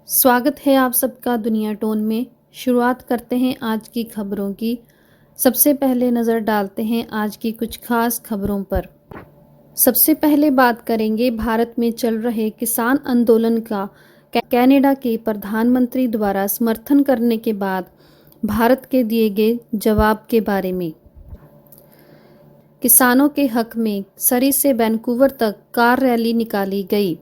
स्वागत है आप सबका दुनिया टोन में। शुरुआत करते हैं आज की खबरों की। सबसे पहले नज़र डालते हैं आज की कुछ खास खबरों पर। सबसे पहले बात करेंगे भारत में चल रहे किसान आंदोलन का कनाडा के प्रधानमंत्री द्वारा समर्थन करने के बाद भारत के दिए गए जवाब के बारे में। किसानों के हक में सरी से वैंकूवर तक कार रैली निकाली गई।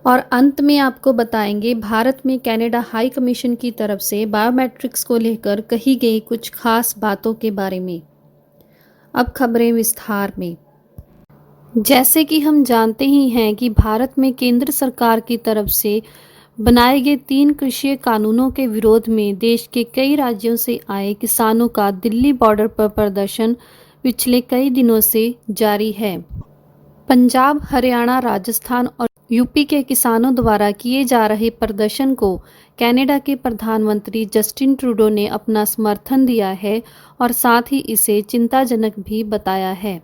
और अंत में आपको बताएंगे भारत में कनाडा हाई कमीशन की तरफ से बायोमेट्रिक्स को लेकर कही गई कुछ खास बातों के बारे में। अब खबरें विस्तार में। जैसे कि हम जानते ही हैं कि भारत में केंद्र सरकार की तरफ से बनाए गए 3 कृषि कानूनों के विरोध में देश के कई राज्यों से आए किसानों का दिल्ली बॉर्डर पर प्रदर्शन पिछले कई दिनों से जारी है। पंजाब, हरियाणा, राजस्थान और यूपी के किसानों द्वारा किए जा रहे प्रदर्शन को कनाडा के प्रधानमंत्री जस्टिन ट्रूडो ने अपना समर्थन दिया है और साथ ही इसे चिंताजनक भी बताया है।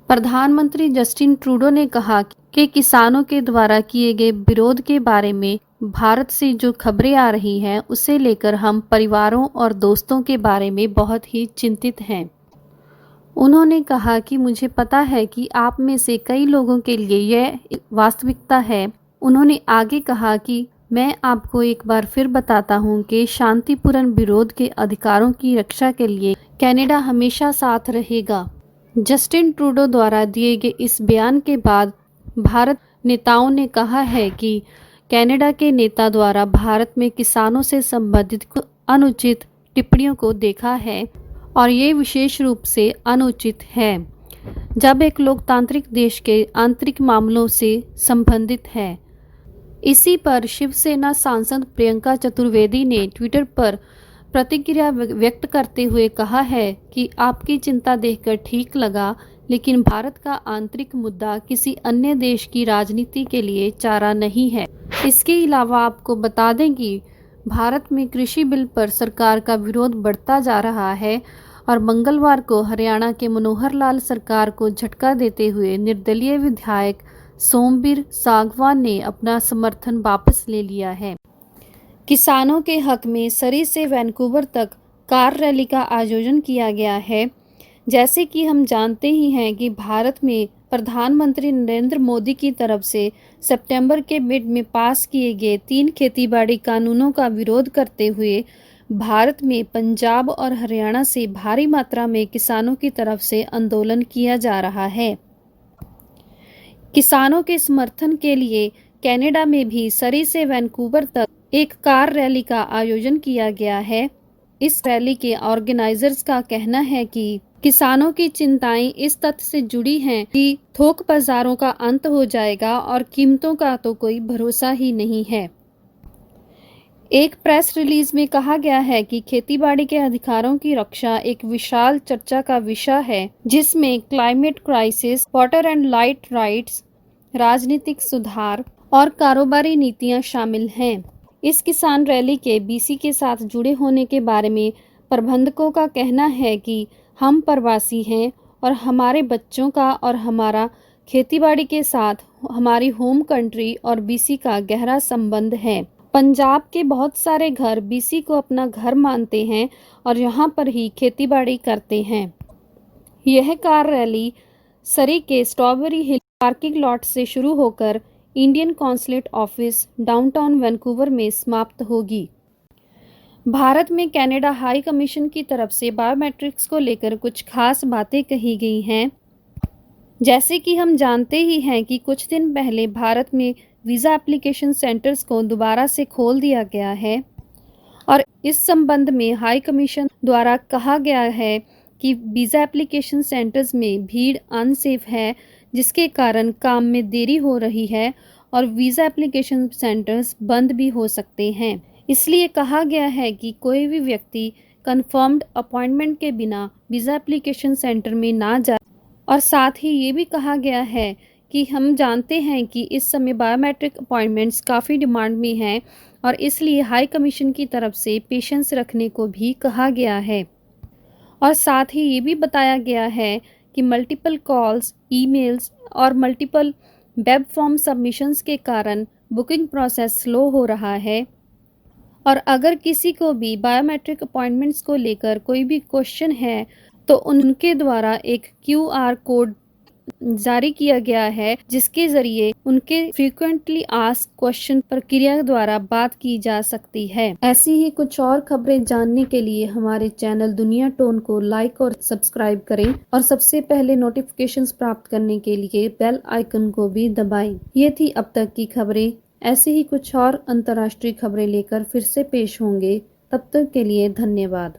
प्रधानमंत्री जस्टिन ट्रूडो ने कहा कि किसानों के द्वारा किए गए विरोध के बारे में भारत से जो खबरें आ रही हैं उसे लेकर हम परिवारों और दोस्तों के बारे में बहुत ही चिंतित हैं। उन्होंने कहा कि मुझे पता है कि आप में से कई लोगों के लिए यह वास्तविकता है। उन्होंने आगे कहा कि मैं आपको एक बार फिर बताता हूं कि शांतिपूर्ण विरोध के अधिकारों की रक्षा के लिए कनाडा हमेशा साथ रहेगा। जस्टिन ट्रूडो द्वारा दिए गए इस बयान के बाद भारत नेताओं ने कहा है कि कनाडा के नेता द्वारा भारत में किसानों से संबंधित अनुचित टिप्पणियों को देखा है और ये विशेष रूप से अनुचित है जब एक लोकतांत्रिक देश के आंतरिक मामलों से संबंधित है। इसी पर शिवसेना सांसद प्रियंका चतुर्वेदी ने ट्विटर पर प्रतिक्रिया व्यक्त करते हुए कहा है कि आपकी चिंता देखकर ठीक लगा, लेकिन भारत का आंतरिक मुद्दा किसी अन्य देश की राजनीति के लिए चारा नहीं है। इसके अलावा आपको बता दें कि भारत में कृषि बिल पर सरकार का विरोध बढ़ता जा रहा है और मंगलवार को हरियाणा के मनोहर लाल सरकार को झटका देते हुए निर्दलीय विधायक सोमवीर सांगवान ने अपना समर्थन वापस ले लिया है। किसानों के हक में सरी से वैंकूवर तक कार रैली का आयोजन किया गया है। जैसे कि हम जानते ही हैं कि भारत में प्रधानमंत्री नरेंद्र मोदी की तरफ से सितंबर के मिड में पास किए गए 3 खेतीबाड़ी कानूनों का विरोध करते हुए भारत में पंजाब और हरियाणा से भारी मात्रा में किसानों की तरफ से आंदोलन किया जा रहा है। किसानों के समर्थन के लिए कनाडा में भी सरी से वैंकूवर तक एक कार रैली का आयोजन किया गया है। इस रैली के ऑर्गेनाइजर्स का कहना है कि किसानों की चिंताएं इस तथ्य से जुड़ी हैं कि थोक बाजारों का अंत हो जाएगा और कीमतों का तो कोई भरोसा ही नहीं है। एक प्रेस रिलीज में कहा गया है कि खेतीबाड़ी के अधिकारों की रक्षा एक विशाल चर्चा का विषय है, जिसमें climate crisis, water and light rights, राजनीतिक सुधार और कारोबारी नीतियां शामिल हैं। इस किसान रैली के बीसी के साथ जुड़े होने के बारे में प्रबंधकों का कहना है कि हम प्रवासी हैं और हमारे बच्चों का और हमारा खेतीबाड़ी के साथ हमारी होम कंट्री और बीसी का गहरा संबंध है। पंजाब के बहुत सारे घर बीसी को अपना घर मानते हैं और यहाँ पर ही खेतीबाड़ी करते हैं। यह कार रैली सरी के स्ट्रॉबेरी हिल पार्किंग लॉट से शुरू होकर Indian consulate office downtown Vancouver में समाप्त होगी। भारत में कनाडा हाई कमीशन की तरफ से बायोमेट्रिक्स को लेकर कुछ खास बातें कही गई हैं। जैसे कि हम जानते ही हैं कि कुछ दिन पहले भारत में वीज़ा एप्लीकेशन सेंटर्स को दोबारा से खोल दिया गया है और इस संबंध में हाई कमीशन द्वारा कहा गया है कि वीज़ा एप्लीकेशन सेंटर्स में भीड़ अनसेफ है, जिसके कारण काम में देरी हो रही है और वीज़ा एप्लीकेशन सेंटर्स बंद भी हो सकते हैं। इसलिए कहा गया है कि कोई भी व्यक्ति कंफर्म्ड अपॉइंटमेंट के बिना वीज़ा एप्लीकेशन सेंटर में ना जाए। और साथ ही ये भी कहा गया है कि हम जानते हैं कि इस समय बायोमेट्रिक अपॉइंटमेंट्स काफ़ी डिमांड में हैं और इसलिए हाई कमीशन की तरफ से पेशेंस रखने को भी कहा गया है। और साथ ही ये भी बताया गया है कि मल्टीपल कॉल्स, ईमेल्स और मल्टीपल वेब फॉर्म सबमिशंस के कारण बुकिंग प्रोसेस स्लो हो रहा है और अगर किसी को भी बायोमेट्रिक अपॉइंटमेंट्स को लेकर कोई भी क्वेश्चन है तो उनके द्वारा एक क्यूआर कोड जारी किया गया है जिसके जरिए उनके फ्रीक्वेंटली आस्क्ड क्वेश्चन प्रक्रिया द्वारा बात की जा सकती है। ऐसी ही कुछ और खबरें जानने के लिए हमारे चैनल दुनिया टोन को लाइक और सब्सक्राइब करें और सबसे पहले नोटिफिकेशंस प्राप्त करने के लिए बेल आइकन को भी दबाएं। ये थी अब तक की खबरें। ऐसे ही कुछ और अंतर्राष्ट्रीय खबरें लेकर फिर से पेश होंगे। तब तक के लिए धन्यवाद।